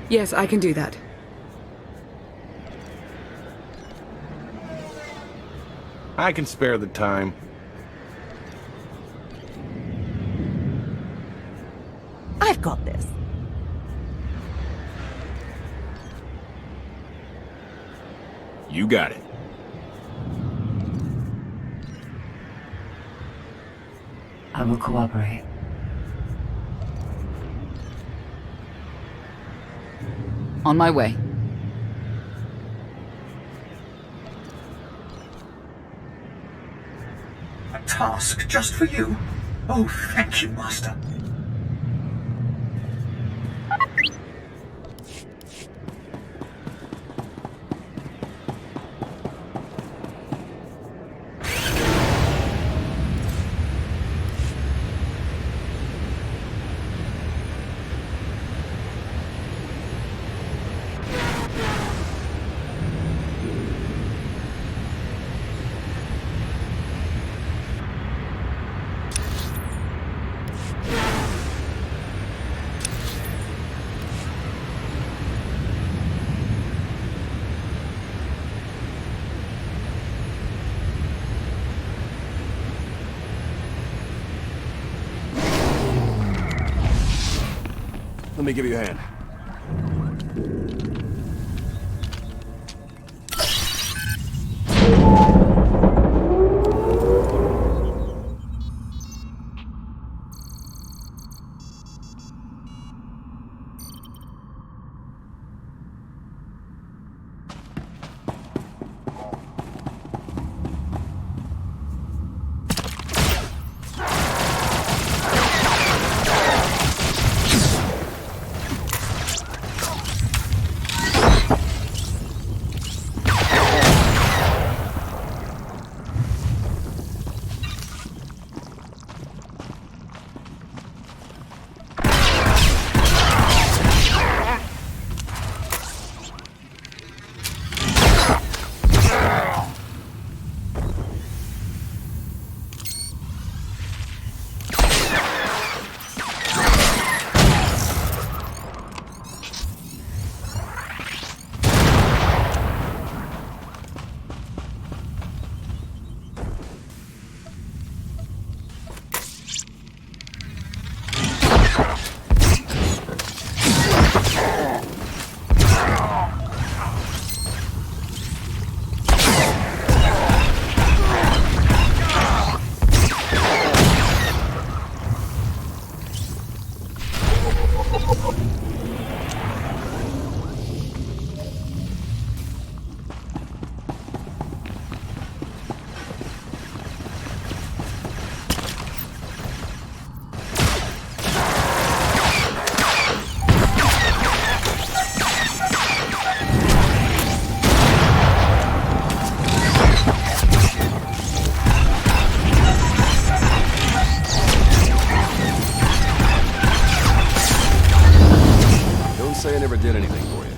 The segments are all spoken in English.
Yes, I can do that. I can spare the time. I've got this. You got it. I will cooperate. On my way. A task just for you? Oh, thank you, Master. Let me give you a hand. Say I never did anything for you.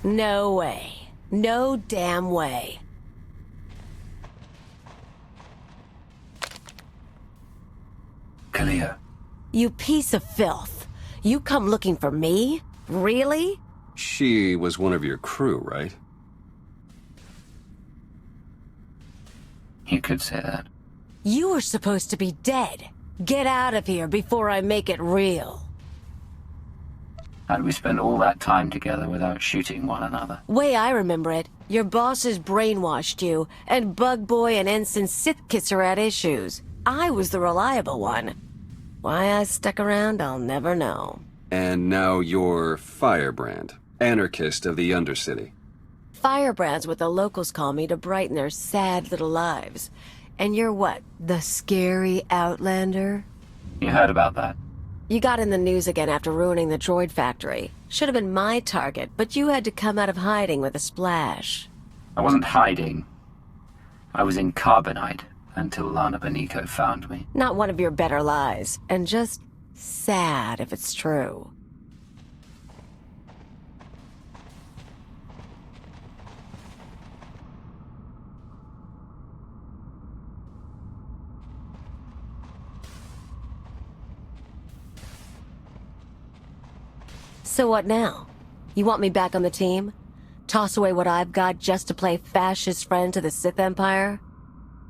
No way. No damn way. Kalia. You piece of filth. You come looking for me? Really? She was one of your crew, right? You could say that. You were supposed to be dead. Get out of here before I make it real. How'd we spend all that time together without shooting one another? Way I remember it, your bosses brainwashed you, and Bug Boy and Ensign Sith Kisser had issues. I was the reliable one. Why I stuck around, I'll never know. And now you're Firebrand, anarchist of the Undercity. Firebrand's what the locals call me to brighten their sad little lives. And you're what, the scary Outlander? You heard about that? You got in the news again after ruining the droid factory. Should have been my target, but you had to come out of hiding with a splash. I wasn't hiding. I was in carbonite until Lana Benito found me. Not one of your better lies, and just sad if it's true. So what now? You want me back on the team? Toss away what I've got just to play fascist friend to the Sith Empire?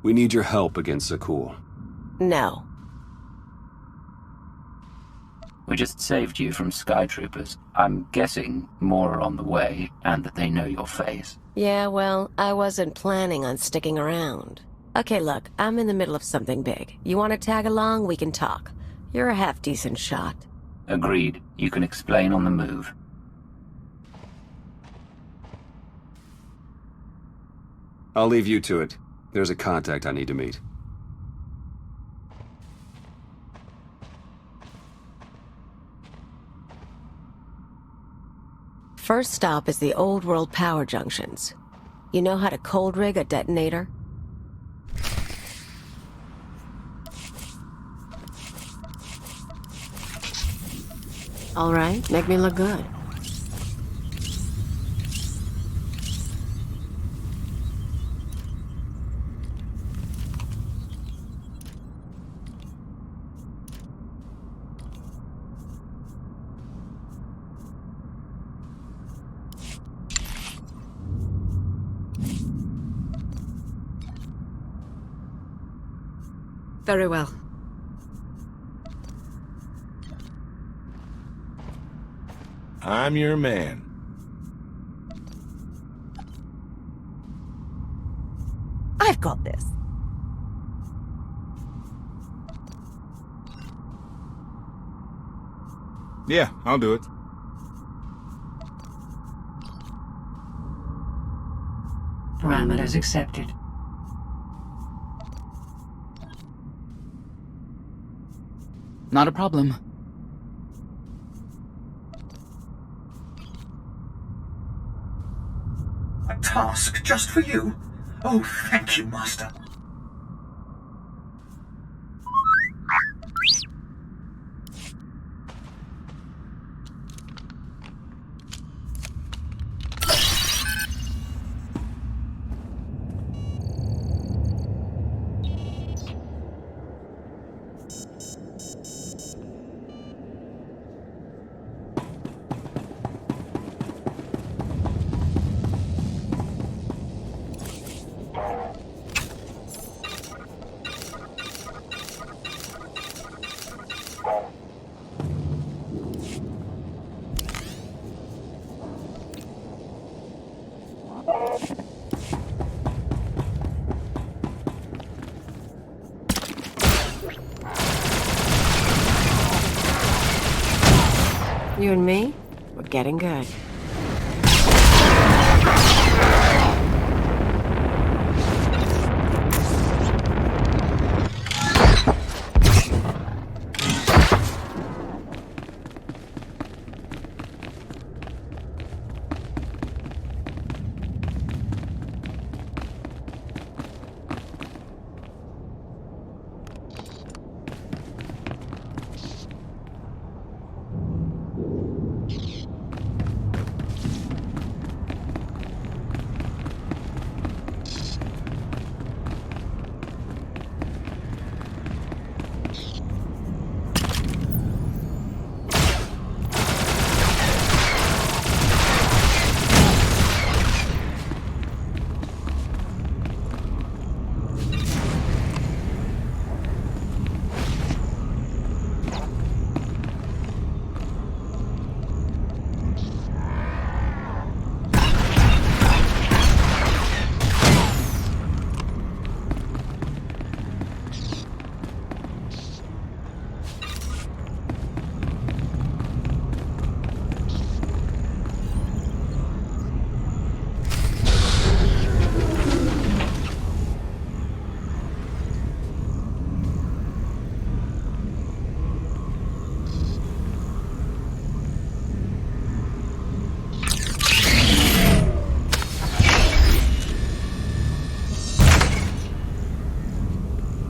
We need your help against Zakul. No. We just saved you from Sky Troopers. I'm guessing more are on the way, and that they know your face. Yeah, well, I wasn't planning on sticking around. Okay, look, I'm in the middle of something big. You want to tag along? We can talk. You're a half-decent shot. Agreed. You can explain on the move. I'll leave you to it. There's a contact I need to meet. First stop is the old world power junctions. You know how to cold rig a detonator? All right, make me look good. Very well. I'm your man. I've got this. Yeah, I'll do it. Parameters accepted. Not a problem. A task just for you? Oh, thank you, Master. You and me, we're getting good.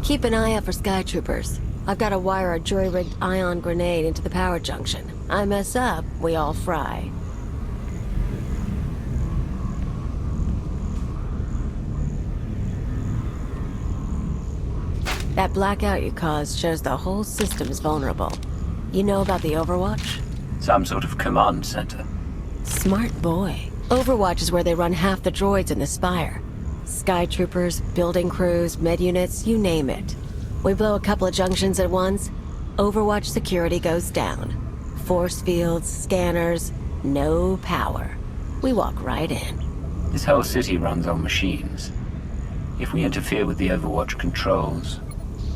Keep an eye out for sky troopers. I've got to wire a jury-rigged ion grenade into the power junction. I mess up, we all fry. That blackout you caused shows the whole system's vulnerable. You know about the Overwatch? Some sort of command center. Smart boy. Overwatch is where they run half the droids in the Spire. Sky troopers, building crews, med units, you name it. We blow a couple of junctions at once, Overwatch security goes down. Force fields, scanners, no power. We walk right in. This whole city runs on machines. If we interfere with the Overwatch controls,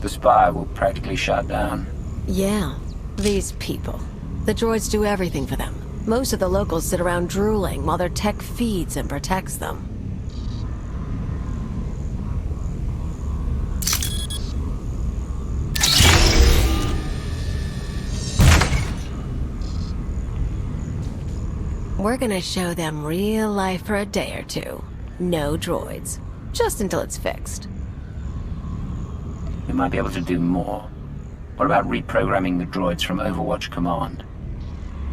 the Spire will practically shut down. Yeah, these people. The droids do everything for them. Most of the locals sit around drooling while their tech feeds and protects them. We're gonna show them real life for a day or two. No droids. Just until it's fixed. We might be able to do more. What about reprogramming the droids from Overwatch Command?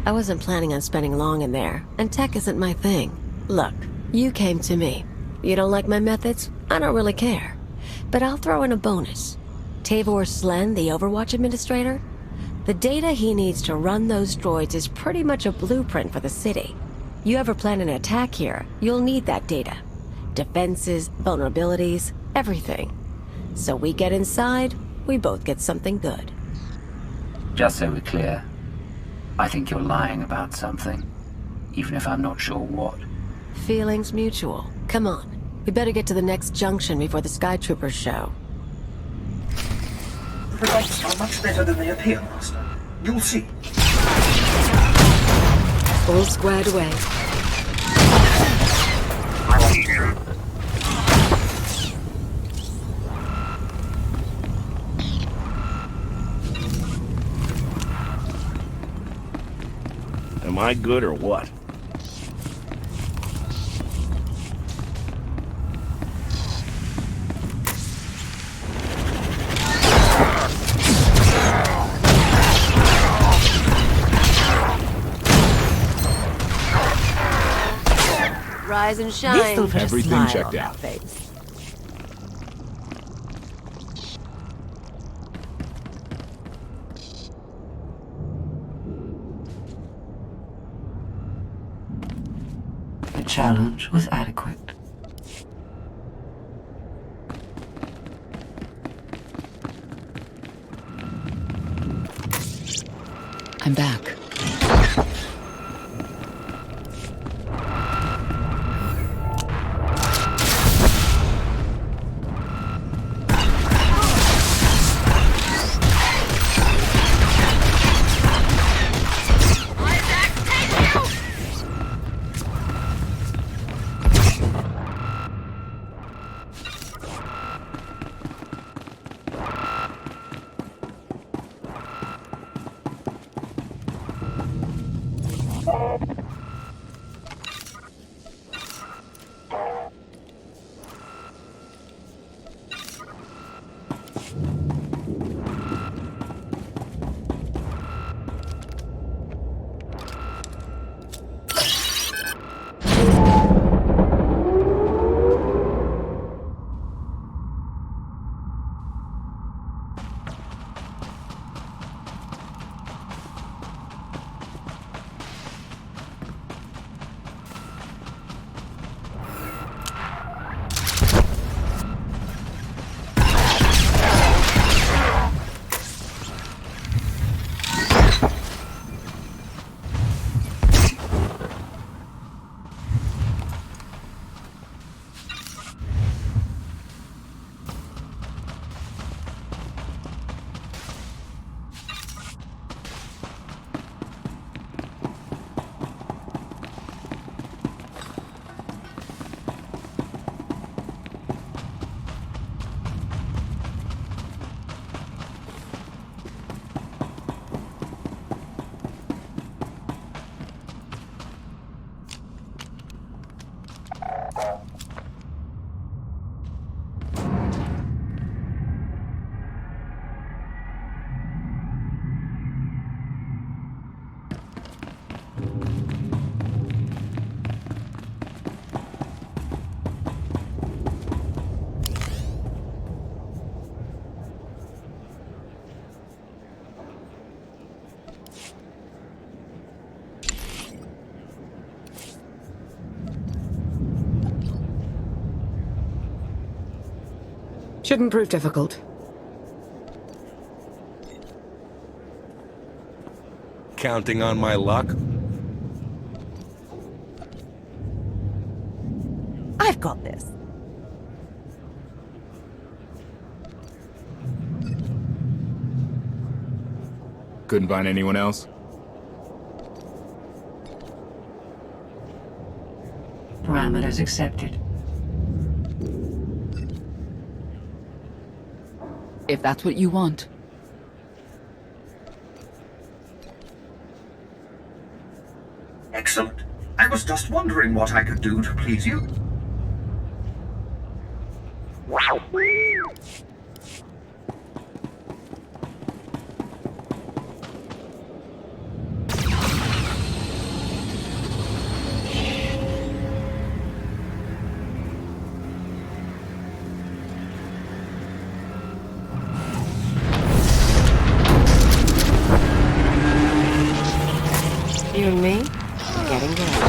I wasn't planning on spending long in there, and tech isn't my thing. Look, you came to me. You don't like my methods? I don't really care. But I'll throw in a bonus. Tavor Slen, the Overwatch administrator? The data he needs to run those droids is pretty much a blueprint for the city. You ever plan an attack here, you'll need that data. Defenses, vulnerabilities, everything. So we get inside, we both get something good. Just so we're clear, I think you're lying about something, even if I'm not sure what. Feelings mutual. Come on. We better get to the next junction before the Sky Troopers show. The results are much better than they appear, Master. You'll see. All squared away. Am I good or what? Rise and shine. Put a Everything smile checked on that out. face. The challenge was adequate. I'm back. Shouldn't prove difficult. Counting on my luck? I've got this. Couldn't find anyone else? Parameters accepted. If that's what you want. Excellent. I was just wondering what I could do to please you. You and me? Getting good.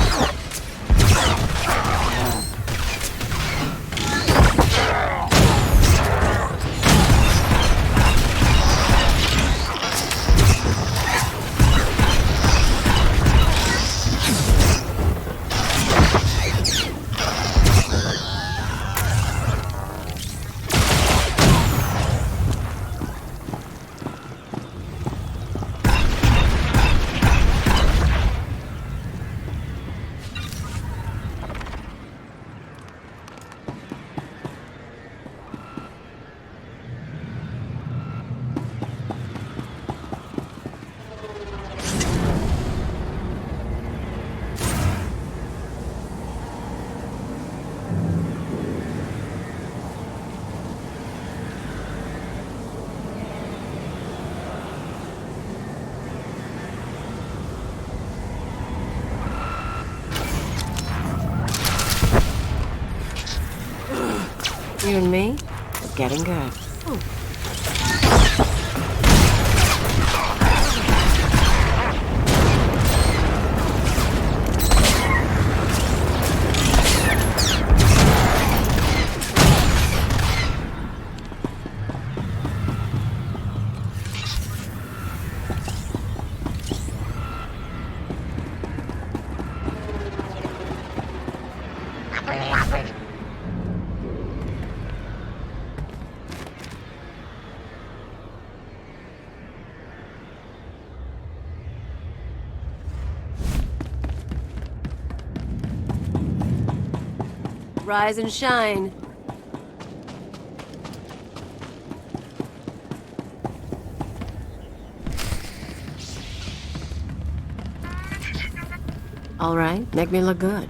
You and me? Getting good. Rise and shine. All right, make me look good.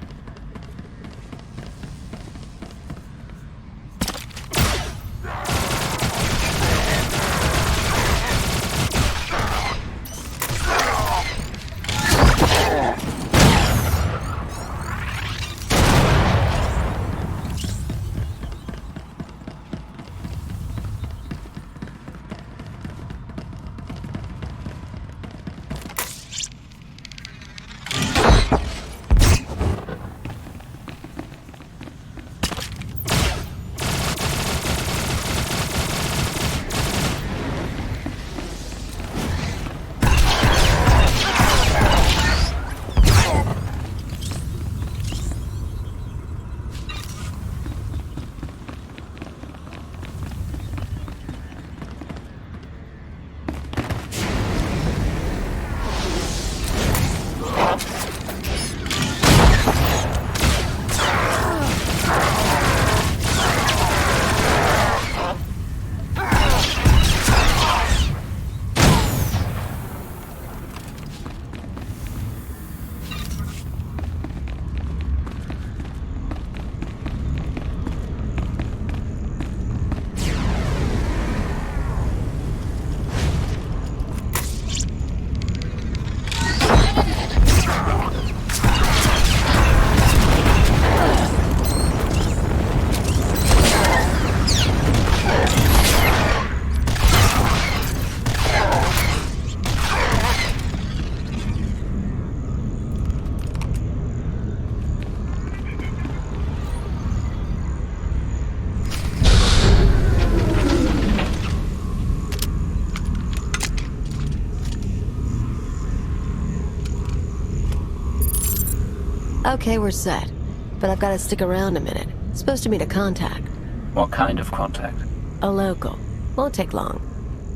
Okay, we're set. But I've got to stick around a minute. Supposed to meet a contact. What kind of contact? A local. Won't take long.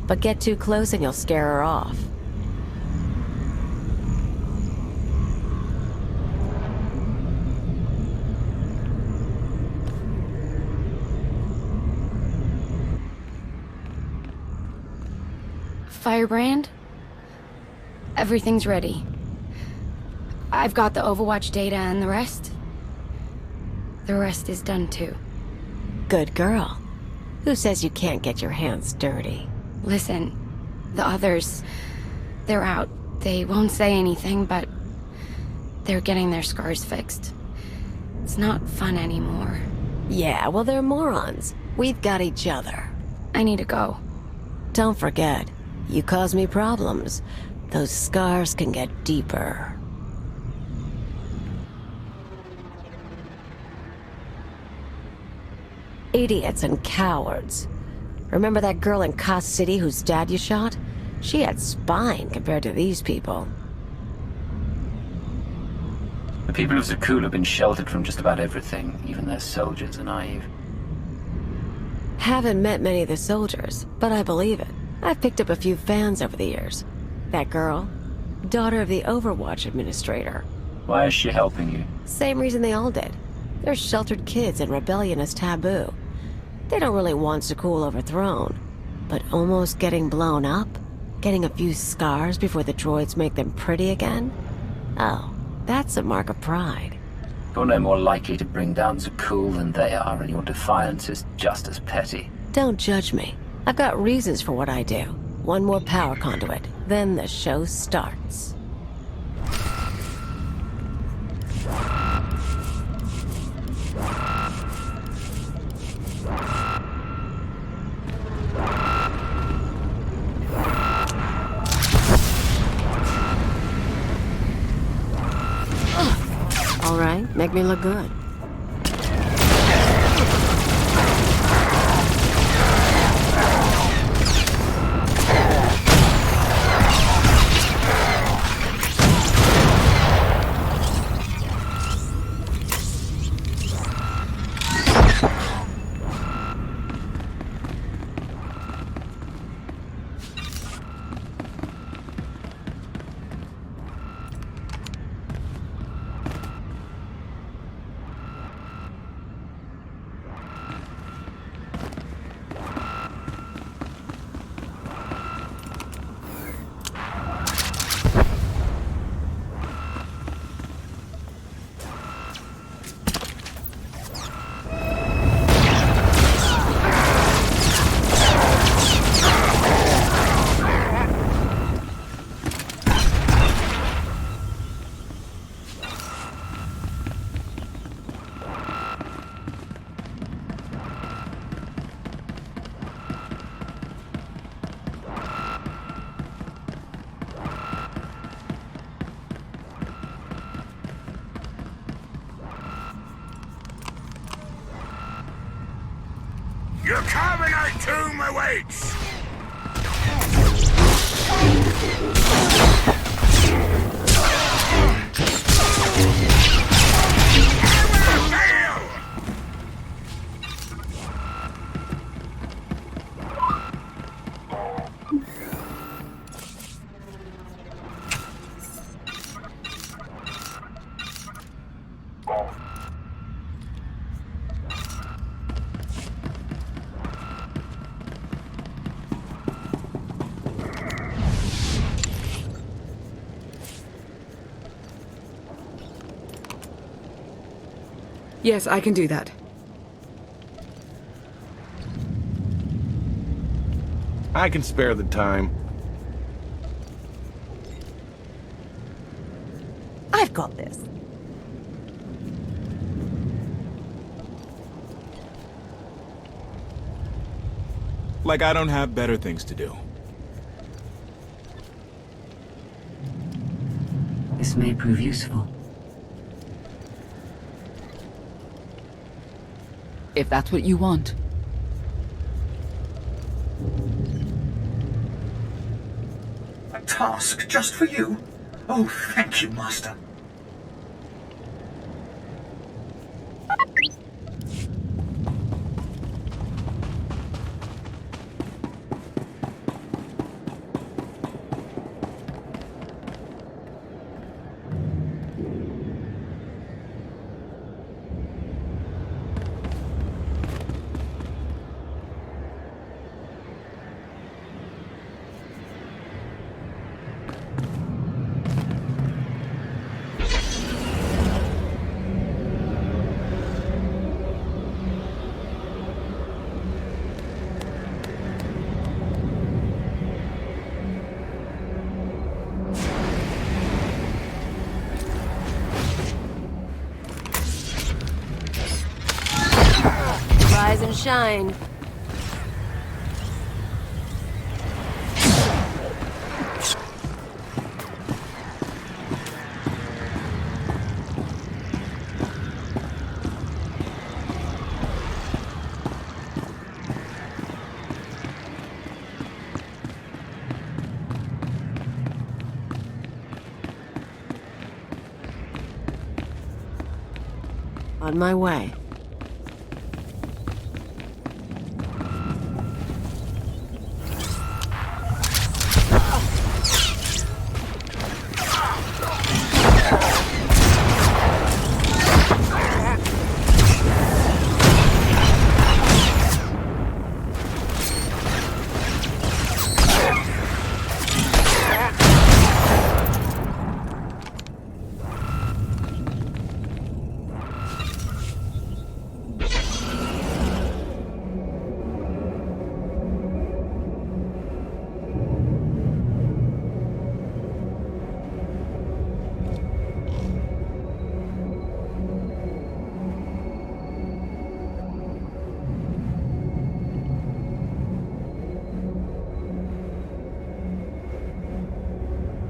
But get too close and you'll scare her off. Firebrand? Everything's ready. I've got the Overwatch data and the rest. The rest is done too. Good girl. Who says you can't get your hands dirty? Listen, the others, they're out. They won't say anything, but they're getting their scars fixed. It's not fun anymore. Yeah, well, they're morons. We've got each other. I need to go. Don't forget, you cause me problems. Those scars can get deeper. Idiots and cowards. Remember that girl in Kos City whose dad you shot? She had spine compared to these people. The people of Zakul have been sheltered from just about everything. Even their soldiers are naive. Haven't met many of the soldiers, but I believe it. I've picked up a few fans over the years. That girl, daughter of the Overwatch administrator. Why is she helping you? Same reason they all did. They're sheltered kids and rebellion is taboo. They don't really want Zakul overthrown, but almost getting blown up? Getting a few scars before the droids make them pretty again? Oh, that's a mark of pride. You're no more likely to bring down Zakul than they are, and your defiance is just as petty. Don't judge me. I've got reasons for what I do. One more power conduit, then the show starts. All right, make me look good. Your carbonite tomb awaits! Yes, I can do that. I can spare the time. I've got this. Like I don't have better things to do. This may prove useful. If that's what you want. A task just for you? Oh, thank you, Master. Rise and shine. On my way.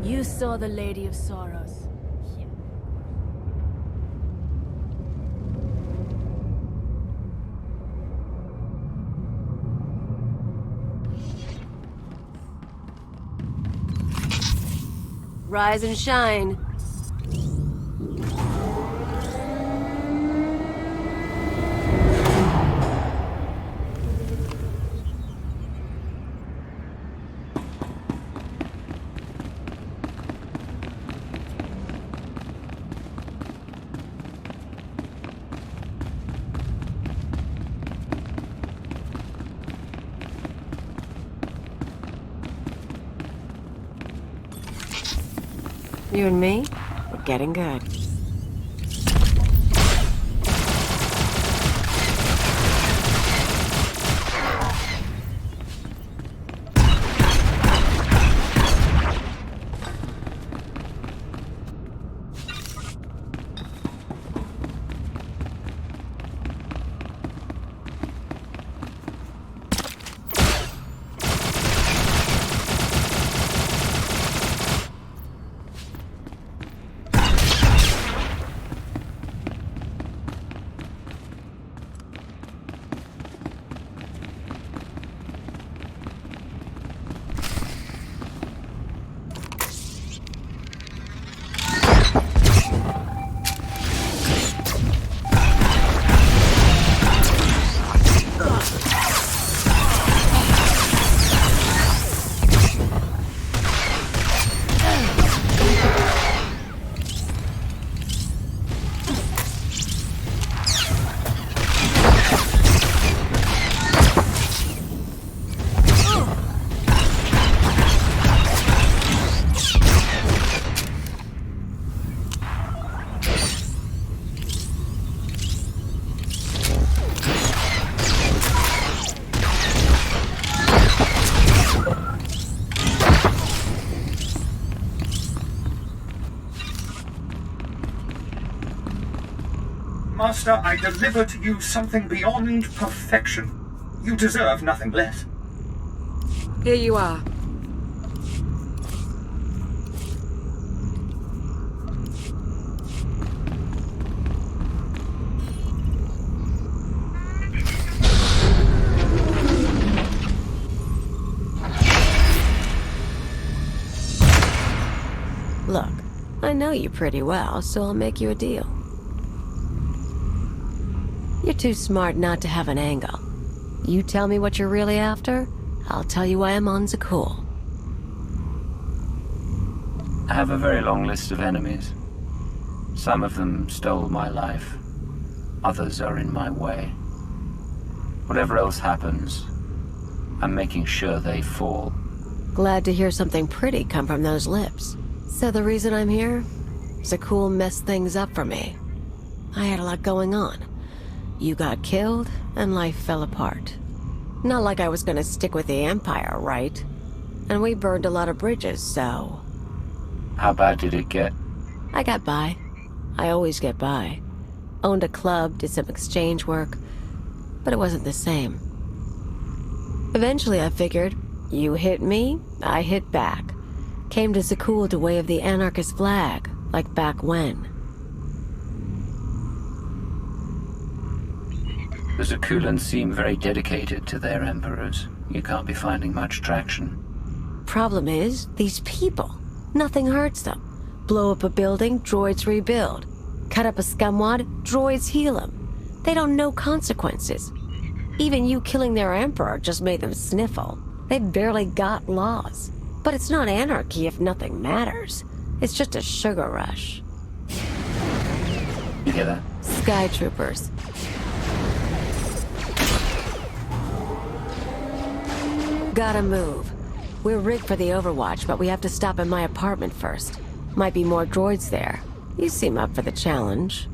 You saw the Lady of Sorrows. Rise and shine. You and me, we're getting good. Master, I deliver to you something beyond perfection. You deserve nothing less. Here you are. Look, I know you pretty well, so I'll make you a deal. You're too smart not to have an angle. You tell me what you're really after, I'll tell you why I'm on the cool. I have a very long list of enemies. Some of them stole my life. Others are in my way. Whatever else happens, I'm making sure they fall. Glad to hear something pretty come from those lips. So the reason I'm here? Zakul messed things up for me. I had a lot going on. You got killed, and life fell apart. Not like I was gonna stick with the Empire, right? And we burned a lot of bridges, so... How bad did it get? I got by. I always get by. Owned a club, did some exchange work. but it wasn't the same. Eventually I figured, you hit me, I hit back. Came to Zakul to wave the anarchist flag, like back when. The Zakulans seem very dedicated to their emperors. You can't be finding much traction. Problem is, these people. Nothing hurts them. Blow up a building, droids rebuild. Cut up a scumwad, droids heal them. They don't know consequences. Even you killing their emperor just made them sniffle. They barely got laws. But it's not anarchy if nothing matters. It's just a sugar rush. You hear that? Sky troopers. Gotta move. We're rigged for the Overwatch, but we have to stop at my apartment first. Might be more droids there. You seem up for the challenge.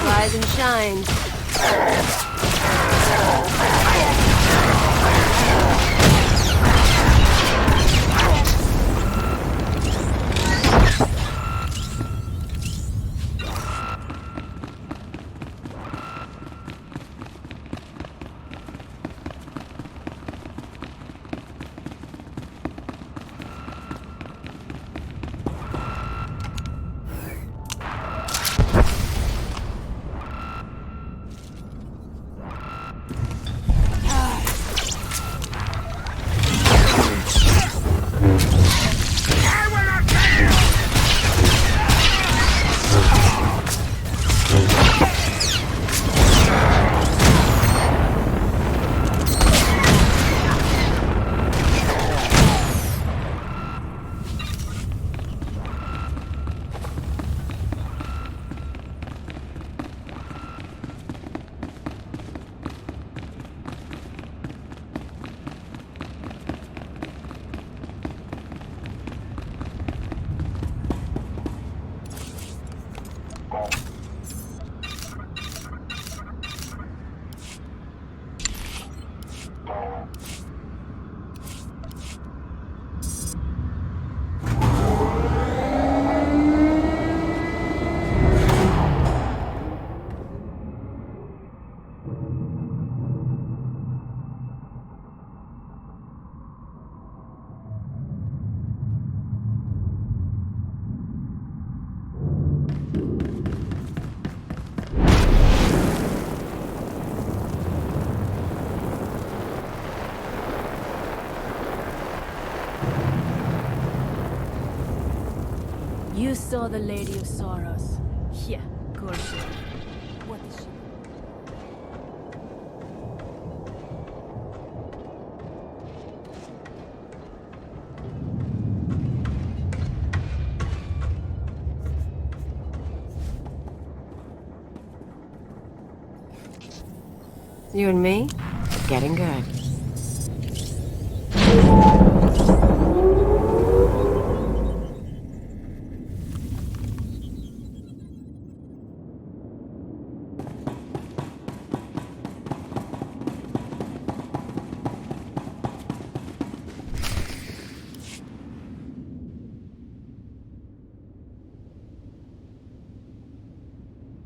Rise and shine. You saw the Lady of Sorrows. Yeah, gorgeous. What is she? You and me? Getting good.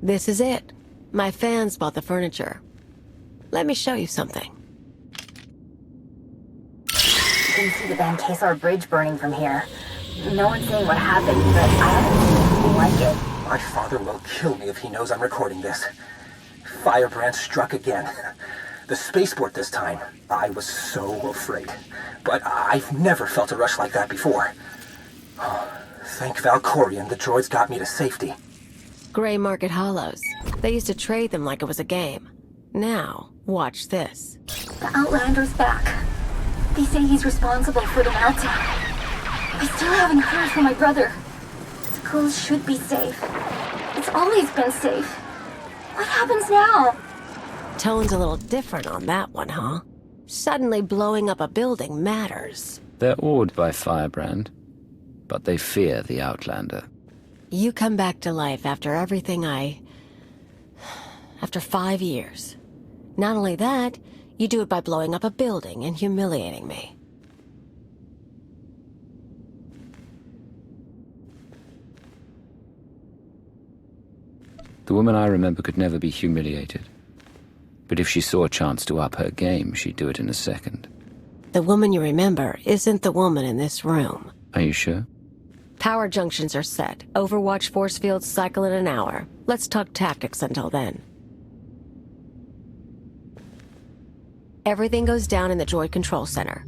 This is it. My fans bought the furniture. Let me show you something. You can see the Van Kesar Bridge burning from here. No one's saying what happened, but I haven't seen anything like it. My father will kill me if he knows I'm recording this. Firebrand struck again. The spaceport this time. I was so afraid. But I've never felt a rush like that before. Thank Valkorion, the droids got me to safety. Gray Market Hollows. They used to trade them like it was a game. Now, watch this. The Outlander's back. They say he's responsible for the meltdown. I still haven't heard from my brother. The girls should be safe. It's always been safe. What happens now? Tone's a little different on that one, huh? Suddenly blowing up a building matters. They're awed by Firebrand, but they fear the Outlander. You come back to life after everything after 5 years. Not only that, you do it by blowing up a building and humiliating me. The woman I remember could never be humiliated. But if she saw a chance to up her game, she'd do it in a second. The woman you remember isn't the woman in this room. Are you sure? Power junctions are set. Overwatch force fields cycle in an hour. Let's talk tactics until then. Everything goes down in the droid control center.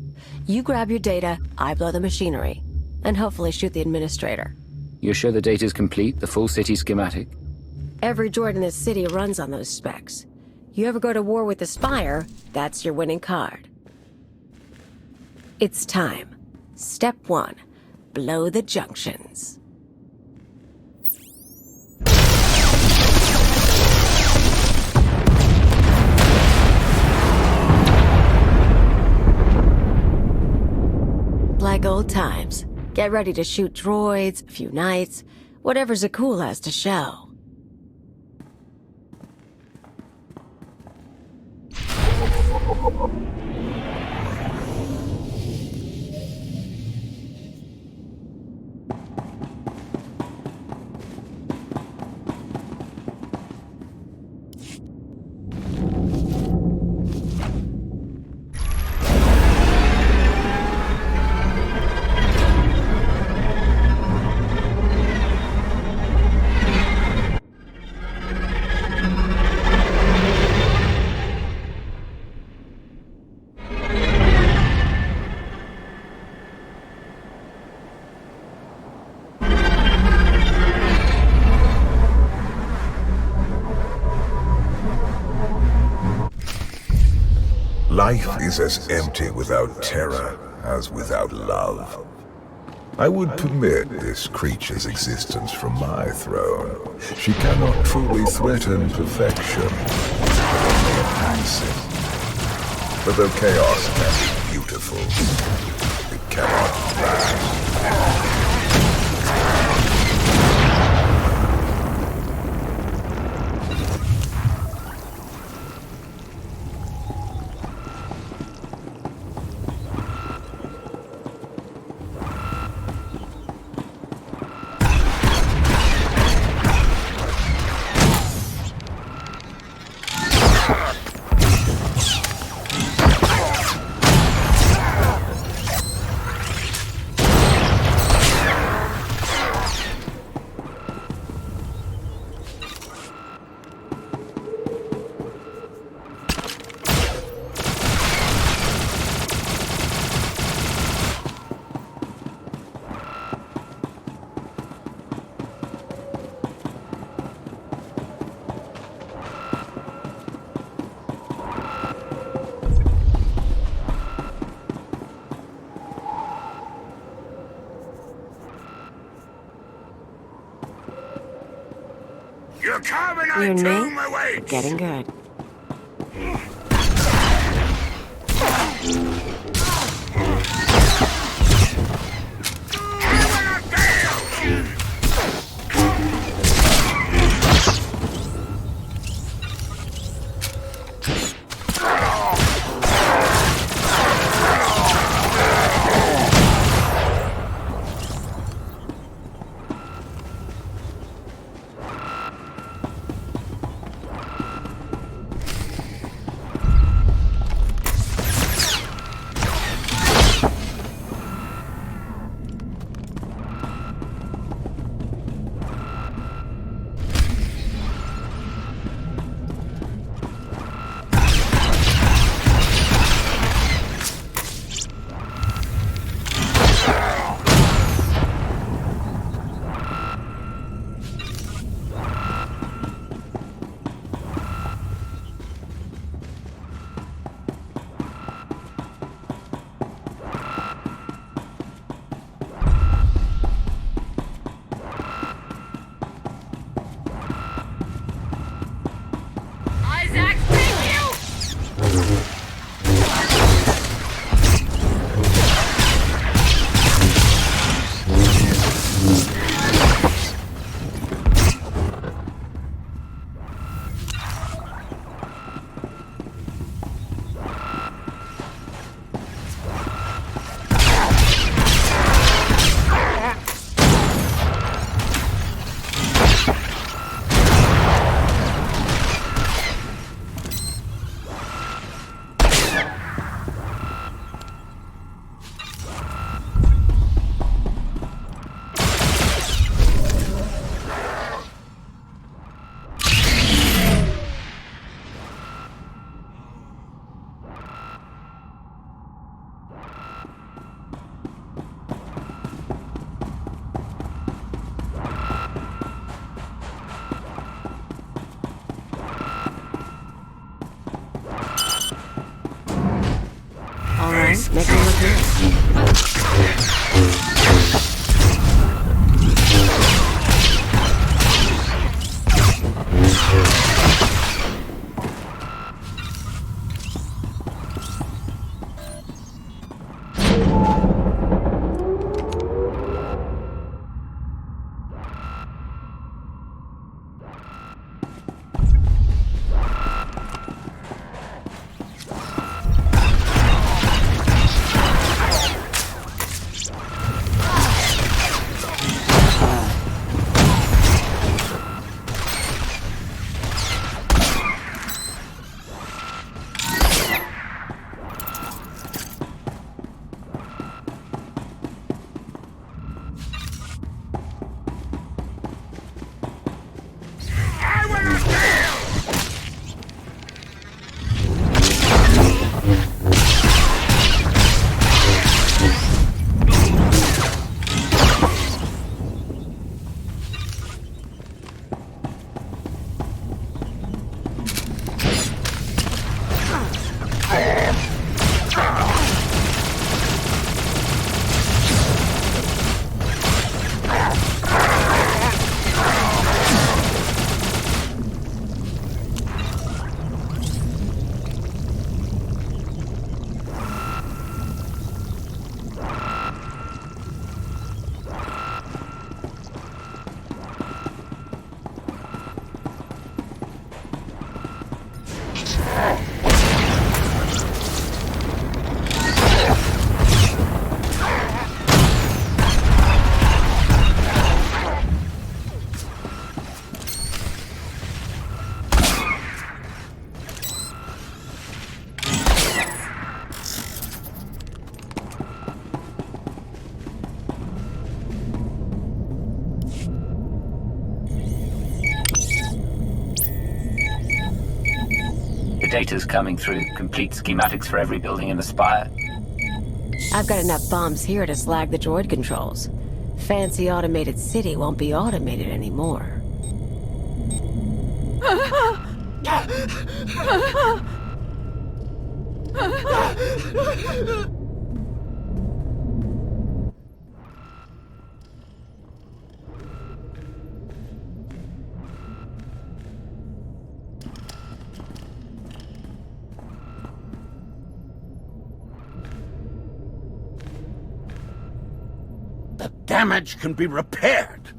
You grab your data, I blow the machinery, and hopefully shoot the administrator. You're sure the data's complete, the full city schematic? Every droid in this city runs on those specs. You ever go to war with the Spire, that's your winning card. It's time. Step 1. Blow the junctions. Like old times. Get ready to shoot droids, a few knights, whatever's a cool has to show. Life is as empty without terror as without love. I would permit this creature's existence from my throne. She cannot truly threaten perfection, but only enhance it. But though chaos can be beautiful, it cannot last. Your carbonite You and tomb me? awaits! Getting good. Alright, make me look good. Data's coming through. Complete schematics for every building in the spire. I've got enough bombs here to slag the droid controls. Fancy automated city won't be automated anymore. Damage can be repaired.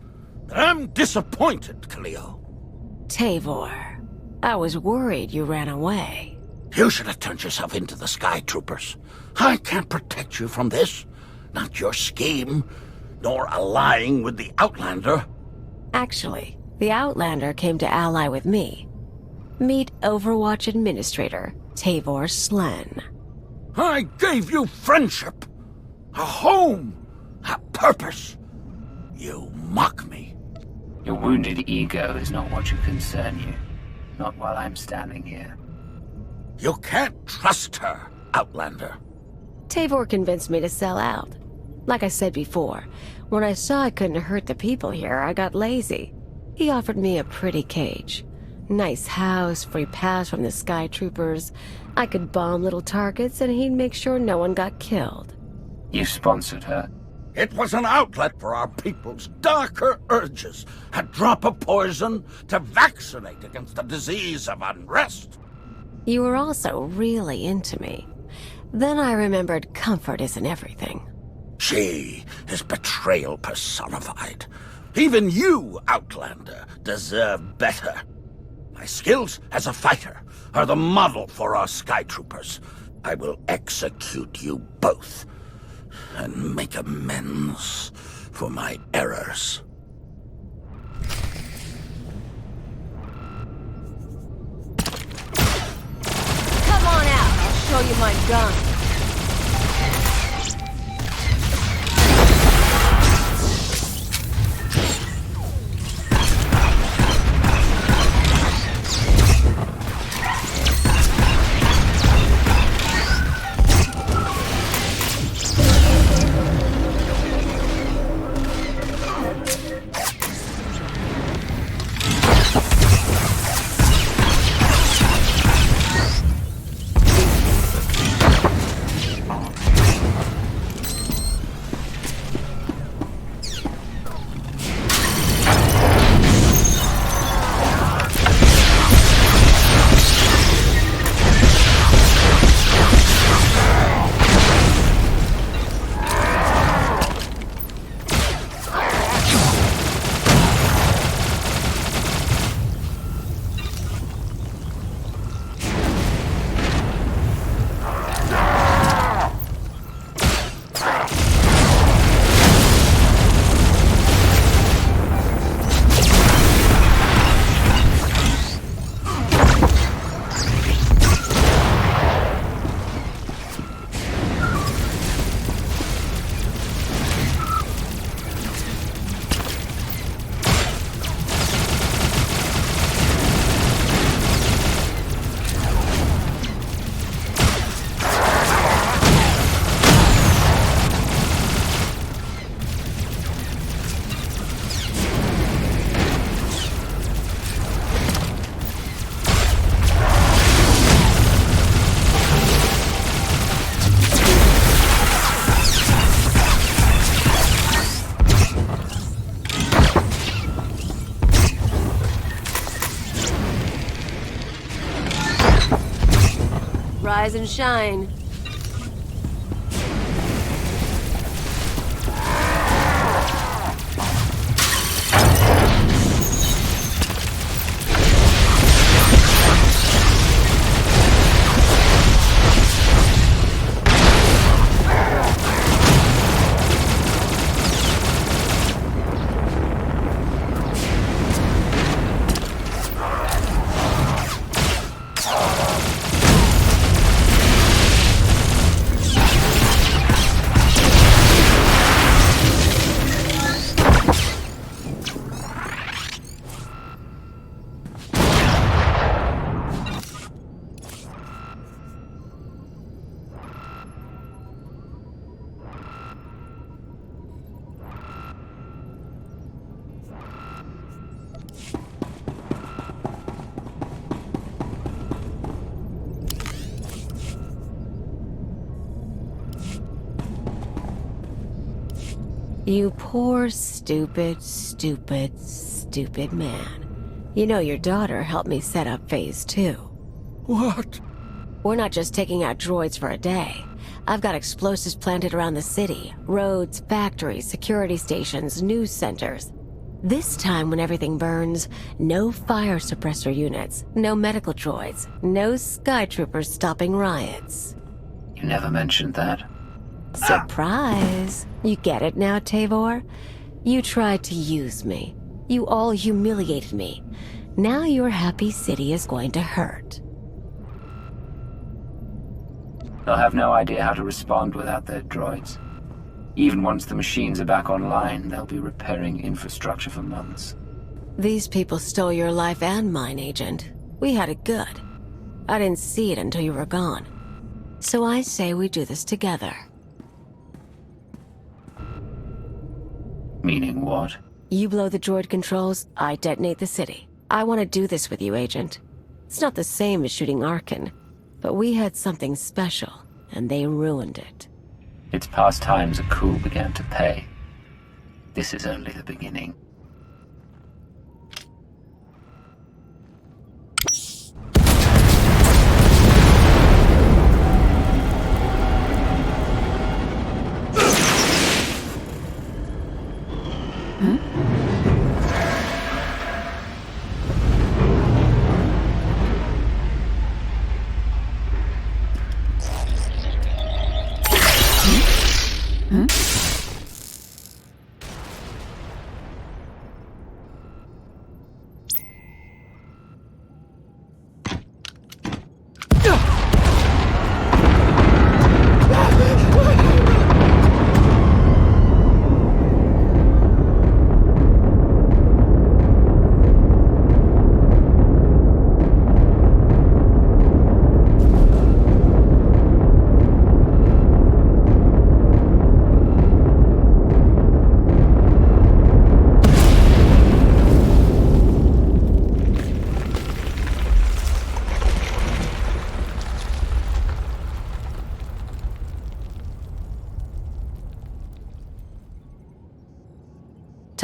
But I'm disappointed, Cleo. Tavor, I was worried you ran away. You should have turned yourself into the Sky Troopers. I can't protect you from this. Not your scheme, nor allying with the Outlander. Actually, the Outlander came to ally with me. Meet Overwatch Administrator, Tavor Slen. I gave you friendship, a home, a purpose. You mock me. Your wounded ego is not what should concern you. Not while I'm standing here. You can't trust her, Outlander. Tavor convinced me to sell out. Like I said before, when I saw I couldn't hurt the people here, I got lazy. He offered me a pretty cage. Nice house, free pass from the Sky Troopers. I could bomb little targets and he'd make sure no one got killed. You sponsored her? It was an outlet for our people's darker urges. A drop of poison to vaccinate against the disease of unrest. You were also really into me. Then I remembered comfort isn't everything. She is betrayal personified. Even you, Outlander, deserve better. My skills as a fighter are the model for our Skytroopers. I will execute you both and make amends for my errors. Come on out, I'll show you my gun. Rise and shine. You poor, stupid, stupid, stupid man. You know your daughter helped me set up Phase 2. What? We're not just taking out droids for a day. I've got explosives planted around the city. Roads, factories, security stations, news centers. This time when everything burns, no fire suppressor units, no medical droids, no Skytroopers stopping riots. You never mentioned that. Surprise! You get it now, Tavor? You tried to use me. You all humiliated me. Now your happy city is going to hurt. They'll have no idea how to respond without their droids. Even once the machines are back online, they'll be repairing infrastructure for months. These people stole your life and mine, Agent. We had it good. I didn't see it until you were gone. So I say we do this together. Meaning what? You blow the droid controls, I detonate the city. I want to do this with you, Agent. It's not the same as shooting Arkin, but we had something special, and they ruined it. It's past times a coup began to pay. This is only the beginning.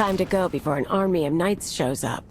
Time to go before an army of knights shows up.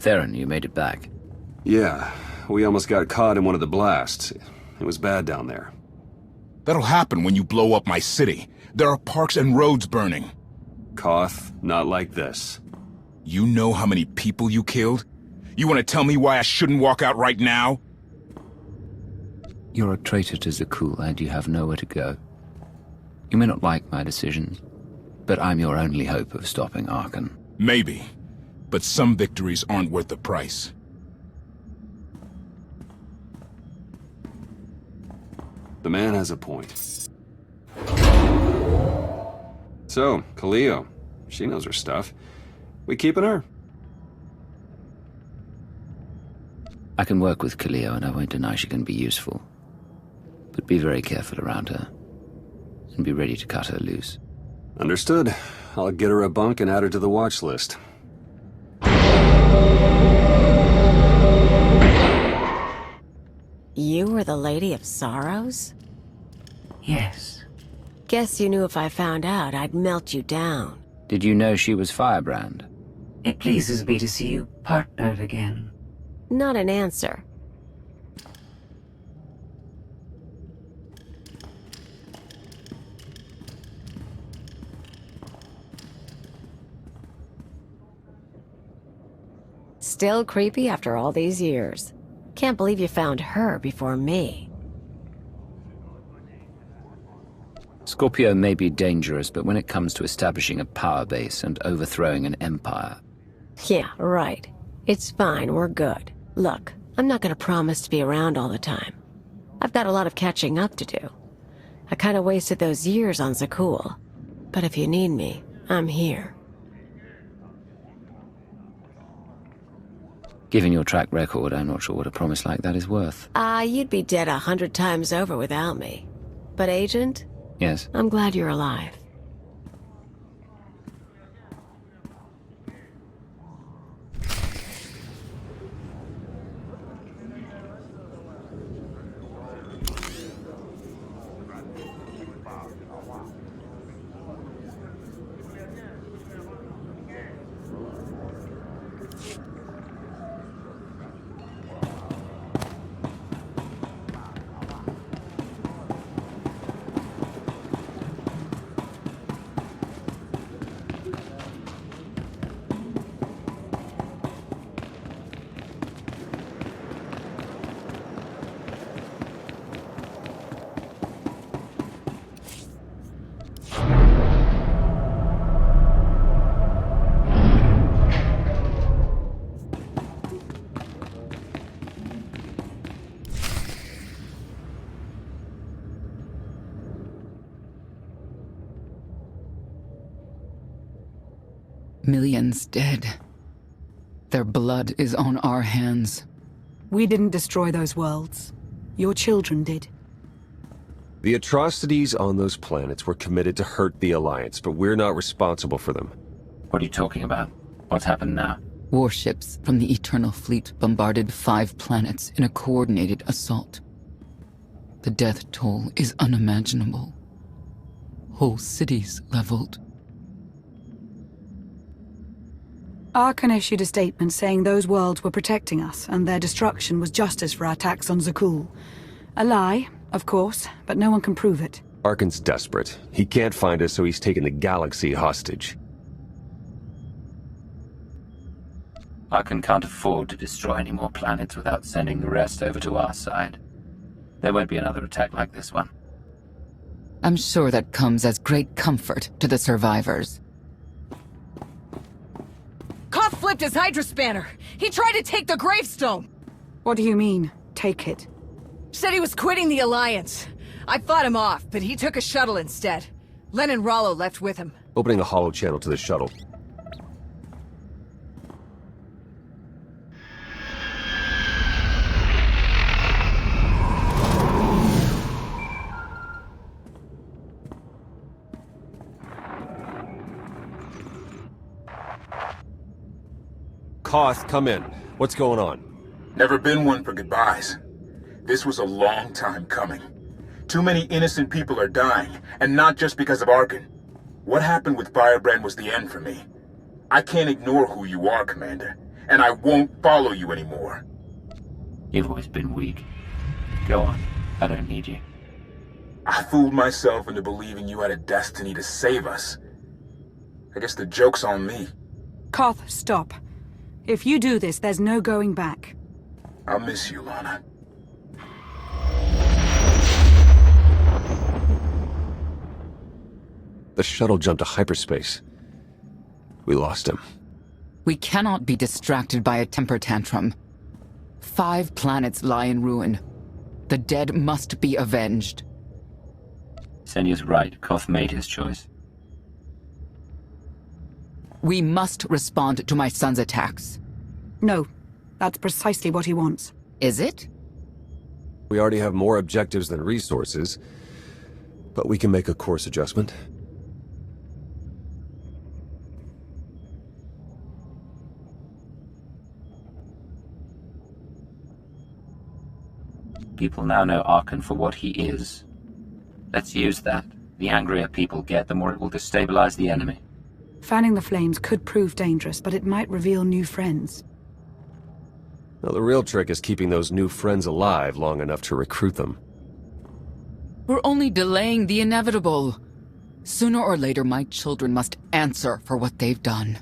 Theron, you made it back. Yeah, we almost got caught in one of the blasts. It was bad down there. That'll happen when you blow up my city. There are parks and roads burning. Koth, not like this. You know how many people you killed? You want to tell me why I shouldn't walk out right now? You're a traitor to Zakul, and you have nowhere to go. You may not like my decisions, but I'm your only hope of stopping Arkan. Maybe, but some victories aren't worth the price. The man has a point. So, Kaleo, she knows her stuff. We keeping her? I can work with Kaleo, and I won't deny she can be useful. But be very careful around her, and be ready to cut her loose. Understood. I'll get her a bunk and add her to the watch list. You were the Lady of Sorrows? Yes. Guess you knew if I found out, I'd melt you down. Did you know she was Firebrand? It pleases me to see you partnered again. Not an answer. Still creepy after all these years. Can't believe you found her before me. Scorpio may be dangerous, but when it comes to establishing a power base and overthrowing an empire... Yeah, right. It's fine, we're good. Look, I'm not gonna promise to be around all the time. I've got a lot of catching up to do. I kinda wasted those years on Zakul. But if you need me, I'm here. Given your track record, I'm not sure what a promise like that is worth. You'd be dead 100 times over without me. But Agent? Yes? I'm glad you're alive. Millions dead. Their blood is on our hands. We didn't destroy those worlds. Your children did. The atrocities on those planets were committed to hurt the Alliance, but we're not responsible for them. What are you talking about? What's happened now? Warships from the Eternal Fleet bombarded 5 planets in a coordinated assault. The death toll is unimaginable. Whole cities leveled. Arkan issued a statement saying those worlds were protecting us, and their destruction was justice for our attacks on Zakul. A lie, of course, but no one can prove it. Arkan's desperate. He can't find us, so he's taken the galaxy hostage. Arkan can't afford to destroy any more planets without sending the rest over to our side. There won't be another attack like this one. I'm sure that comes as great comfort to the survivors. Koth flipped his Hydra spanner. He tried to take the gravestone. What do you mean, take it? Said he was quitting the Alliance. I fought him off, but he took a shuttle instead. Len and Rollo left with him. Opening a holo channel to the shuttle. Koth, come in. What's going on? Never been one for goodbyes. This was a long time coming. Too many innocent people are dying, and not just because of Arkan. What happened with Firebrand was the end for me. I can't ignore who you are, Commander, and I won't follow you anymore. You've always been weak. Go on. I don't need you. I fooled myself into believing you had a destiny to save us. I guess the joke's on me. Koth, stop. If you do this, there's no going back. I'll miss you, Lana. The shuttle jumped to hyperspace. We lost him. We cannot be distracted by a temper tantrum. 5 planets lie in ruin. The dead must be avenged. Senya's right. Koth made his choice. We must respond to my son's attacks. No. That's precisely what he wants. Is it? We already have more objectives than resources, but we can make a course adjustment. People now know Archon for what he is. Let's use that. The angrier people get, the more it will destabilize the enemy. Fanning the flames could prove dangerous, but it might reveal new friends. Now, the real trick is keeping those new friends alive long enough to recruit them. We're only delaying the inevitable. Sooner or later, my children must answer for what they've done.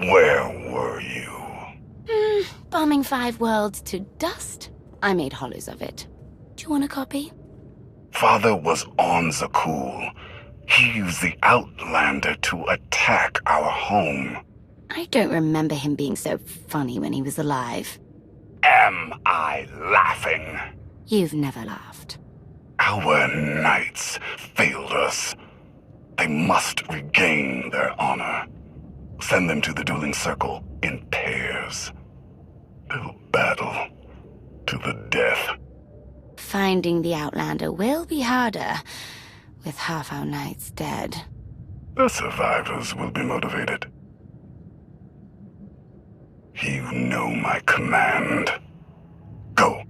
Where were you? Bombing 5 worlds to dust. I made hollows of it. Do you want a copy? Father was on Zakul. He used the Outlander to attack our home. I don't remember him being so funny when he was alive. Am I laughing? You've never laughed. Our knights failed us. They must regain their honor. Send them to the dueling circle in pairs. They'll battle to the death. Finding the Outlander will be harder, with half our knights dead. The survivors will be motivated. You know my command. Go.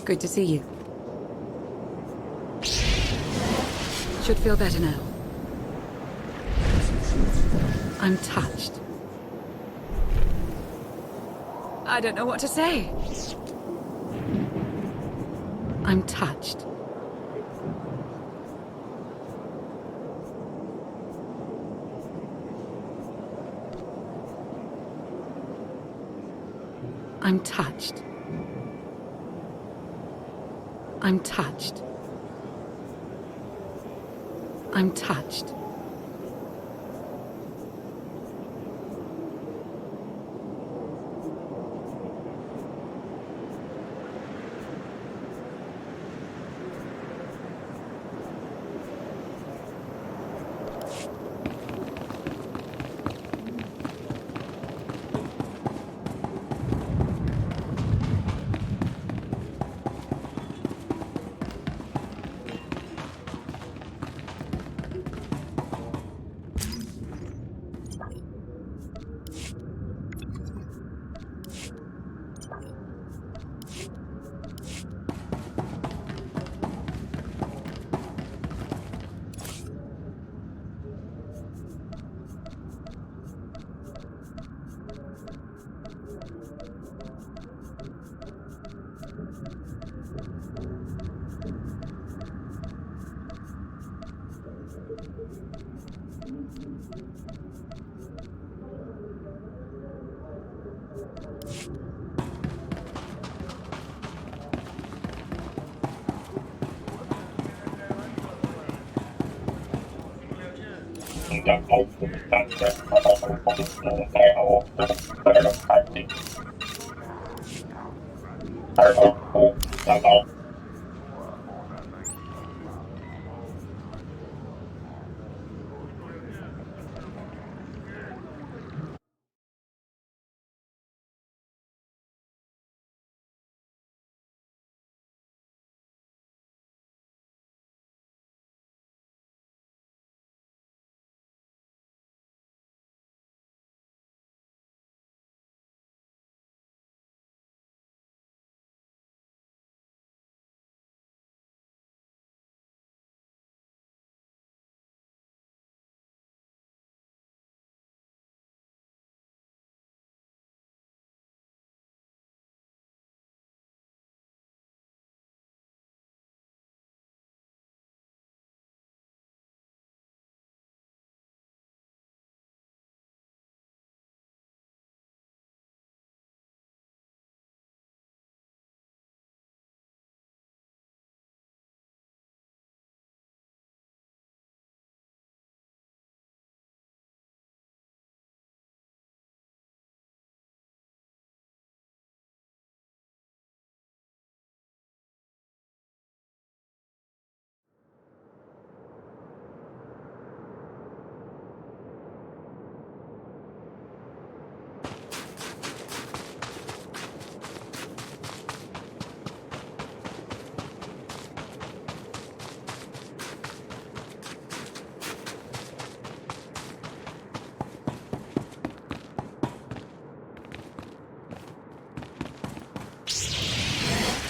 Good to see you. Should feel better now. I'm touched. I don't know what to say. I'm touched. I'm touched. I'm touched. I'm touched.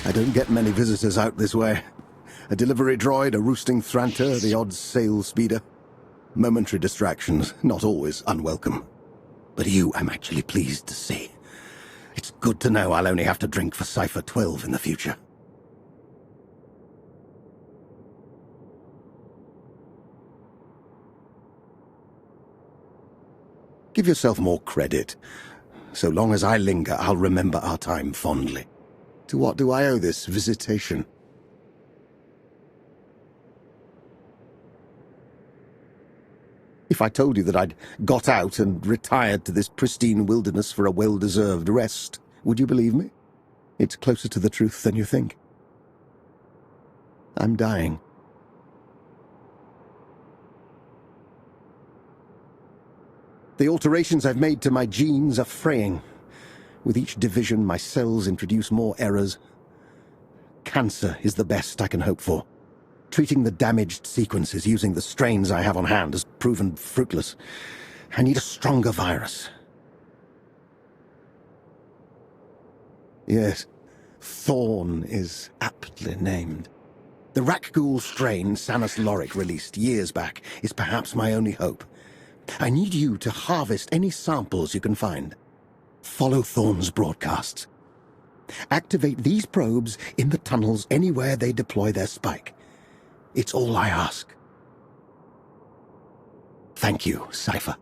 I don't get many visitors out this way. A delivery droid, a roosting Thranter, the odd sail speeder. Momentary distractions, not always unwelcome. But you, I'm actually pleased to see. It's good to know I'll only have to drink for Cipher 12 in the future. Give yourself more credit. So long as I linger, I'll remember our time fondly. To what do I owe this visitation? If I told you that I'd got out and retired to this pristine wilderness for a well-deserved rest, would you believe me? It's closer to the truth than you think. I'm dying. The alterations I've made to my genes are fraying. With each division, my cells introduce more errors. Cancer is the best I can hope for. Treating the damaged sequences using the strains I have on hand has proven fruitless. I need a stronger virus. Yes, Thorn is aptly named. The Rakghoul strain Sanus Lorik released years back is perhaps my only hope. I need you to harvest any samples you can find. Follow Thorn's broadcasts. Activate these probes in the tunnels anywhere they deploy their spike. It's all I ask. Thank you, Cipher.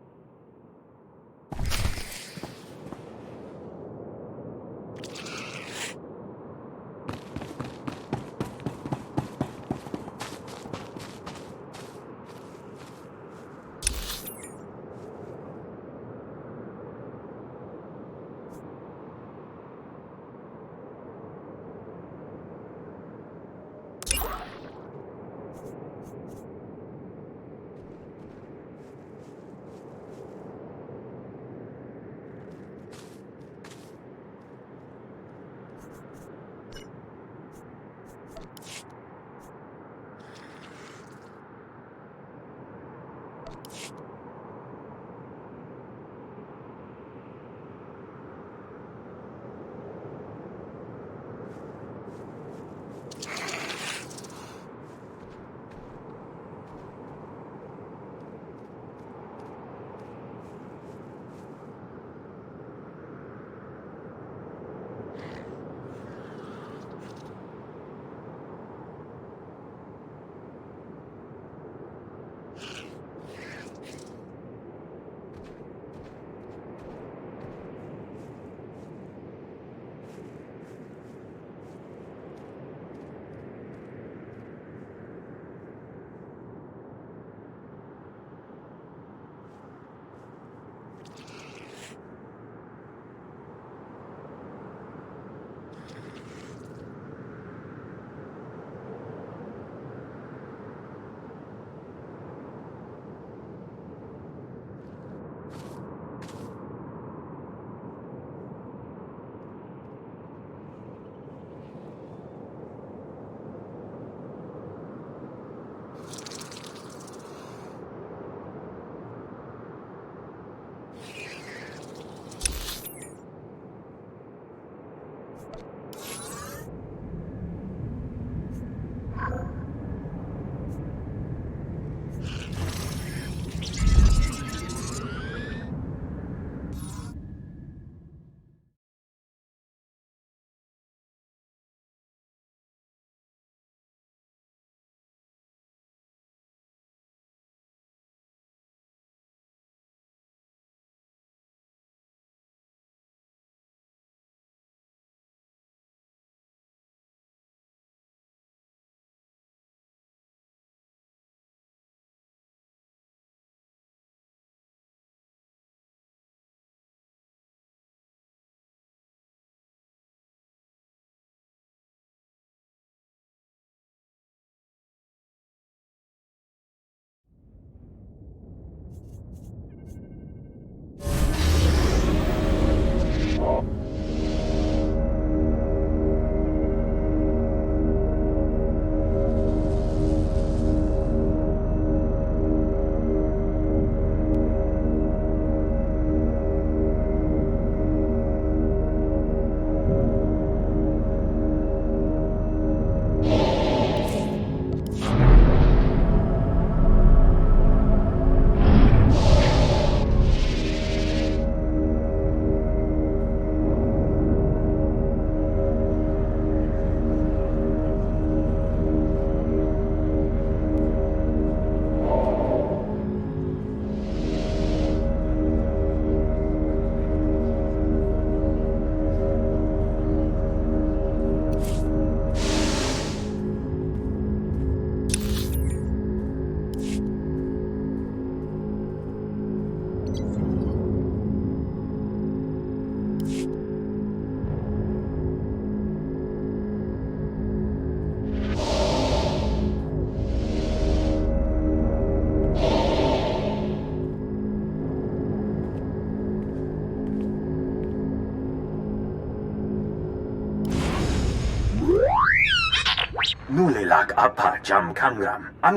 Lak apa jam kangram. I'm...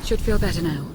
Should feel better now.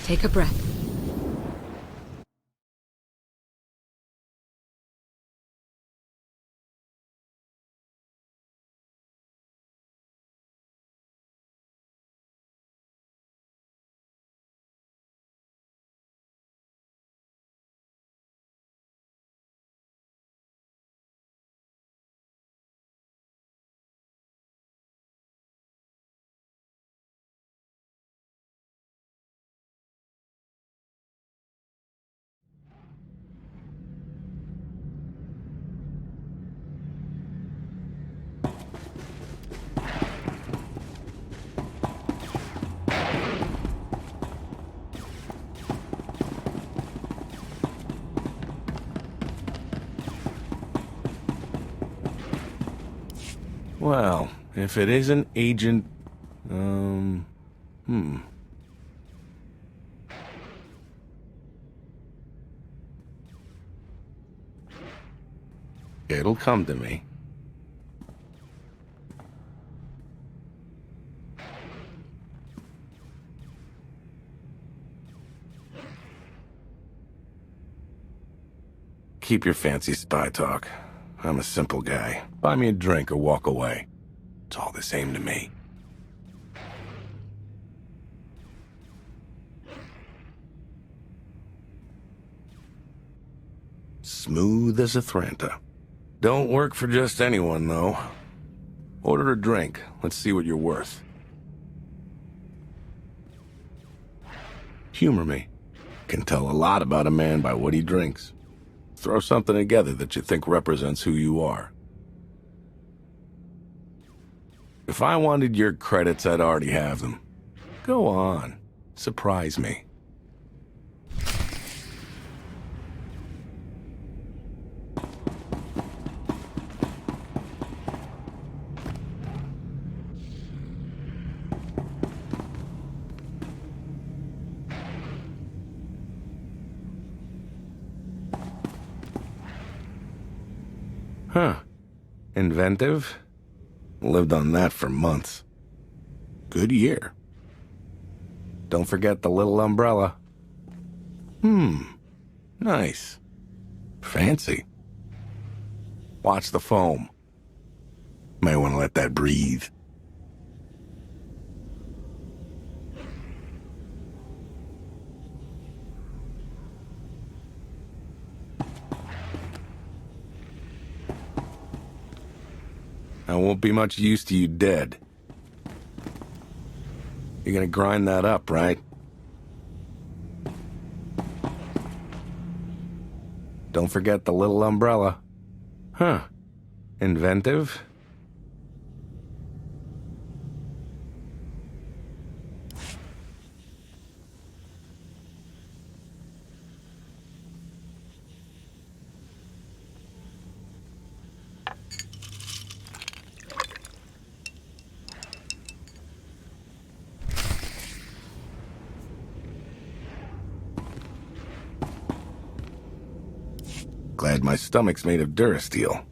Take a breath. Well, if it isn't Agent... It'll come to me. Keep your fancy spy talk. I'm a simple guy. Buy me a drink or walk away. It's all the same to me. Smooth as a Thranta. Don't work for just anyone, though. Order a drink. Let's see what you're worth. Humor me. Can tell a lot about a man by what he drinks. Throw something together that you think represents who you are. If I wanted your credits, I'd already have them. Go on. Surprise me. Huh. Inventive? Lived on that for months. Good year. Don't forget the little umbrella. Nice. Fancy. Watch the foam. Might want to let that breathe. I won't be much use to you dead. You're gonna grind that up, right? Don't forget the little umbrella. Huh. Inventive? Glad my stomach's made of Durasteel.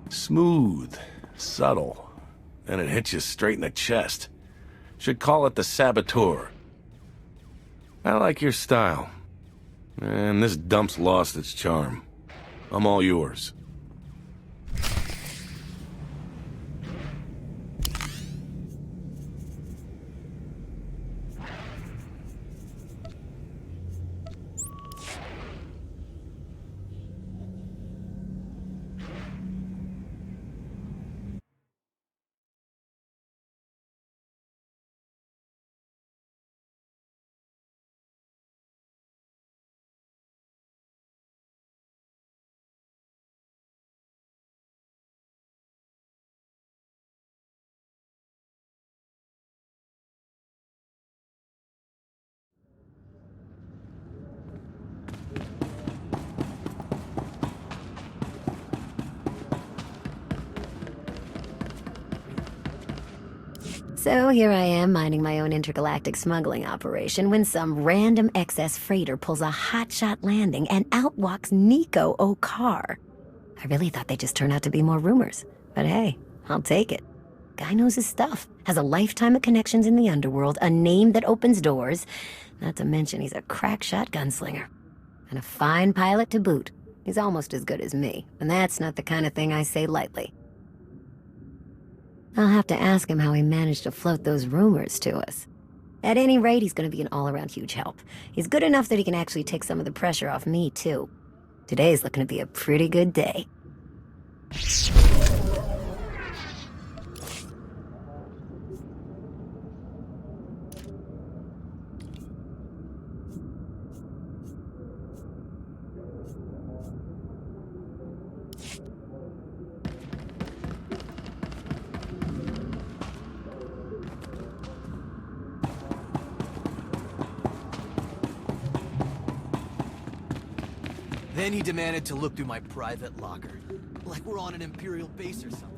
Smooth, subtle, and it hits you straight in the chest. Should call it the Saboteur. I like your style. And this dump's lost its charm. I'm all yours. So here I am minding my own intergalactic smuggling operation when some random excess freighter pulls a hotshot landing and out walks Nico Okar. I really thought they'd just turn out to be more rumors, but hey, I'll take it. Guy knows his stuff, has a lifetime of connections in the underworld, a name that opens doors, not to mention he's a crack shot gunslinger. And a fine pilot to boot. He's almost as good as me, and that's not the kind of thing I say lightly. I'll have to ask him how he managed to float those rumors to us. At any rate, he's going to be an all-around huge help. He's good enough that he can actually take some of the pressure off me, too. Today's looking to be a pretty good day. Then he demanded to look through my private locker. Like we're on an Imperial base or something.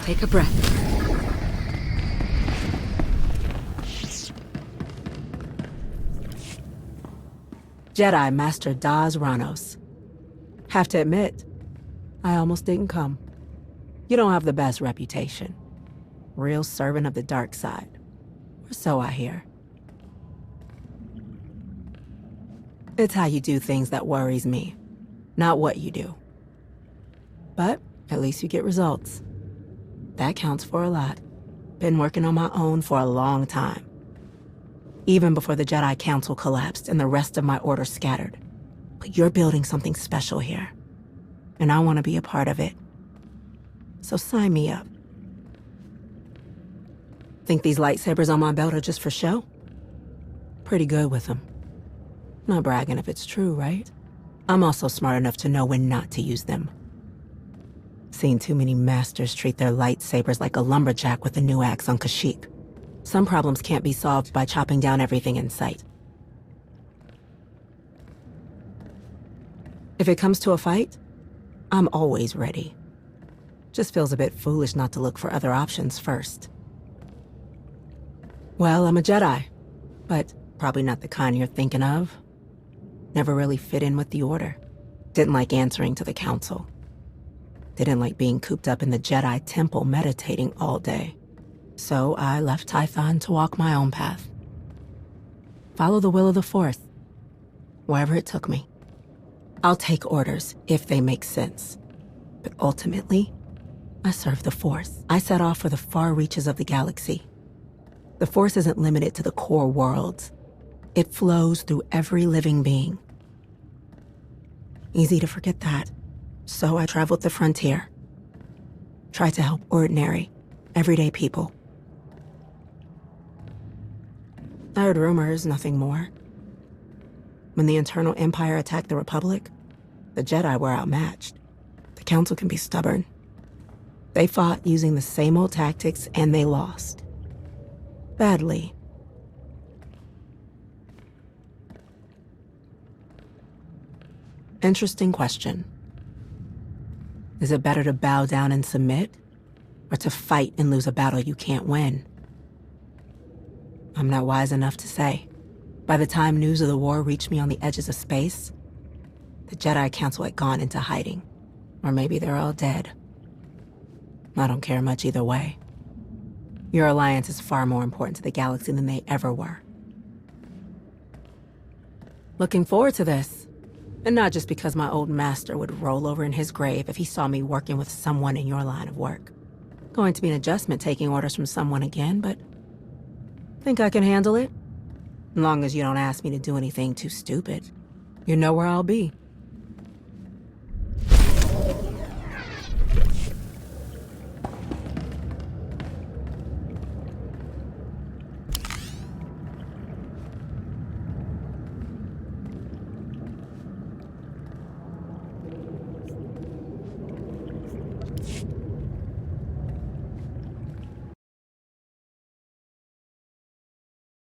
Take a breath. Jedi Master Daz Ranos. Have to admit, I almost didn't come. You don't have the best reputation. Real servant of the dark side. Or so I hear. It's how you do things that worries me, not what you do. But at least you get results. That counts for a lot. Been working on my own for a long time. Even before the Jedi Council collapsed and the rest of my order scattered. But you're building something special here. And I want to be a part of it. So sign me up. Think these lightsabers on my belt are just for show? Pretty good with them. Not bragging if it's true, right? I'm also smart enough to know when not to use them. Seen too many masters treat their lightsabers like a lumberjack with a new axe on Kashyyyk. Some problems can't be solved by chopping down everything in sight. If it comes to a fight, I'm always ready. Just feels a bit foolish not to look for other options first. Well, I'm a Jedi, but probably not the kind you're thinking of. Never really fit in with the Order. Didn't like answering to the Council. Didn't like being cooped up in the Jedi Temple meditating all day. So I left Tython to walk my own path. Follow the will of the Force, wherever it took me. I'll take orders if they make sense. But ultimately, I serve the Force. I set off for the far reaches of the galaxy. The Force isn't limited to the core worlds. It flows through every living being. Easy to forget that. So I traveled the frontier. Tried to help ordinary, everyday people. I heard rumors, nothing more. When the Internal Empire attacked the Republic, the Jedi were outmatched. The Council can be stubborn. They fought using the same old tactics, and they lost. Badly. Interesting question. Is it better to bow down and submit, or to fight and lose a battle you can't win? I'm not wise enough to say. By the time news of the war reached me on the edges of space, the Jedi Council had gone into hiding. Or maybe they're all dead. I don't care much either way. Your alliance is far more important to the galaxy than they ever were. Looking forward to this. And not just because my old master would roll over in his grave if he saw me working with someone in your line of work. Going to be an adjustment taking orders from someone again, but think I can handle it? As long as you don't ask me to do anything too stupid. You know where I'll be.